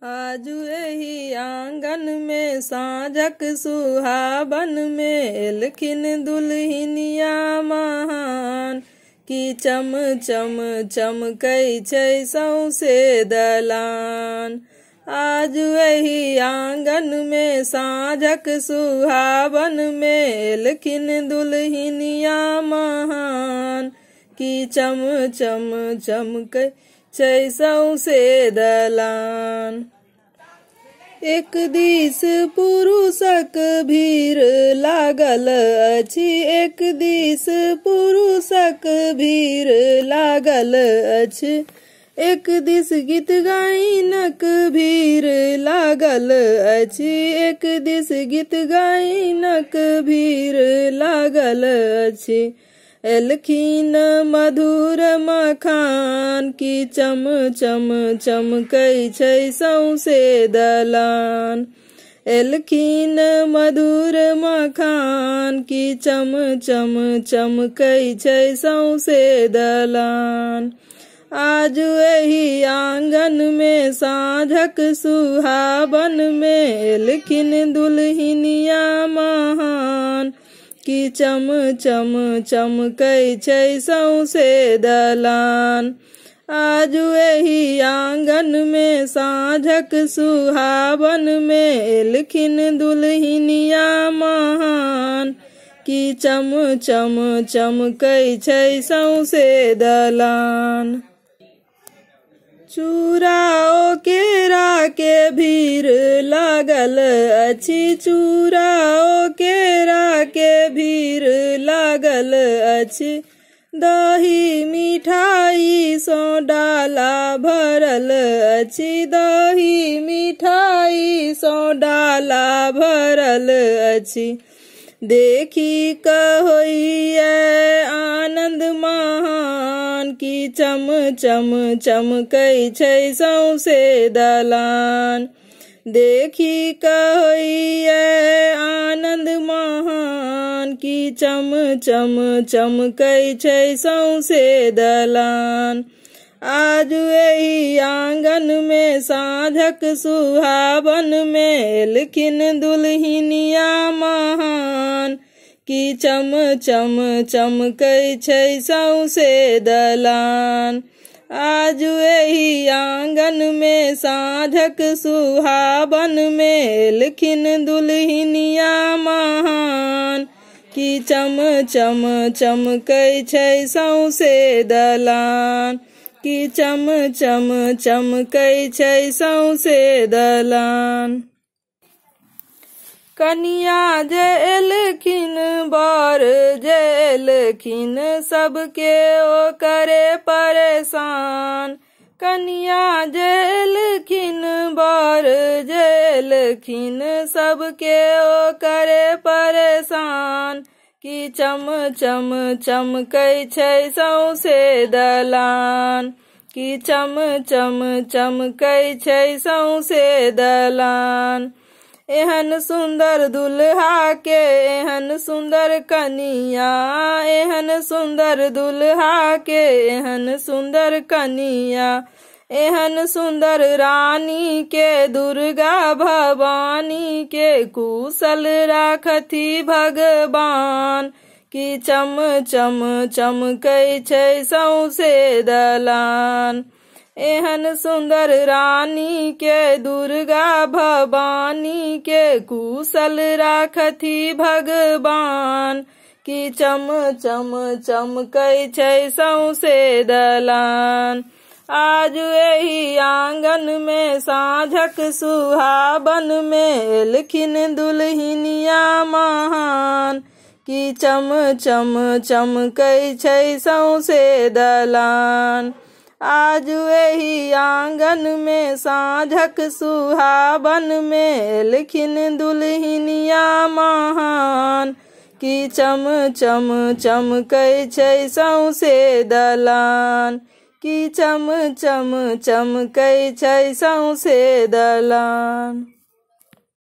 आजु एही आंगन में साँझक सुहाबन में एलखिन दुल्हिनिया महान की चम चम चमकै छै सौंसे दलान। आजु एही आंगन में साँझक सुहाबन में एलखिन दुल्हिनिया महान की चम चम चमकै छै सौंसे दलान। एक दिस पुरुषक भीड़ लागल अछि, एक दिस पुरुषक भीड़ लागल अछि, एक दिस गीत गायनक भीड़ लागल अछि, एक दिस गीत गायनक भीड़ लागल अछि। एलखिन मधुर मखान की चम चम चमकै छै सौंसे दलान। एलखिन मधुर मखान की चम चम चमकै छै सौंसे दलान। आजु एही आंगन में साँझक सुहाबन में एलखिन दुल्हिनिया महान की चम चम चमकै छै सौंसे दलान। आजु एही आंगन में साँझक सुहाबन में एलखिन दुल्हिनिया महान की चम चम चमकै छै सौंसे दलान। चूड़ाओ केरा के भीड़ लागल अछि, चूड़ाओ केरा के भीड़ लागल अछि, दही मिठाई सो डाला भरल अछि, दही मिठाई सो डाला भरल अछि। देखी कऽ होइए आनंद महान की चम चम चमकै छै सौंसे दलान। देखी कऽ होइए आनंद महान की चम चम चमकै छै सौंसे दलान। आजु एही आंगन में साँझक सुहाबन में एलखिन दुल्हिनिया महान की चम चम चमकै छै सौंसे दलान। आजु एही आंगन में साँझक सुहाबन में एलखिन दुल्हिनिया महान की चम चम चमकै छै सौंसे दलान, की चम चम चमकै छै सौंसे दलान। कनिया जे एलखिन बर जे एलखिन सबके ओ करे परेशान। कनिया जे एलखिन बर जे एलखिन सबके ओ करे परेशान की चम चम चमकै छै सौंसे दलान, की चम चम चमकै छै सौंसे दलान। एहन सुंदर दुल्हा के एहन सुंदर कनिया, एहन सुंदर दुल्हा के एहन सुंदर कनिया, एहन सुंदर रानी के दुर्गा भवानी के कुशल राखथि भगवान की चम चम चमकै छै सौंसे दलान। एहन सुंदर रानी के दुर्गा भवानी के कुशल राखथि भगवान की चम चम चमकै छै सौंसे दलान। आजु एही आंगन में साँझक सुहाबन में एलखिन दुल्हिनिया महान की चम चम चमकै छै सौंसे दलान। आजु एही आंगन में साँझक सुहाबन में एलखिन दुल्हिनिया महान की चम चम चमकै छै सौंसे दलान, की चम चम चमकै छै सौंसे दलान।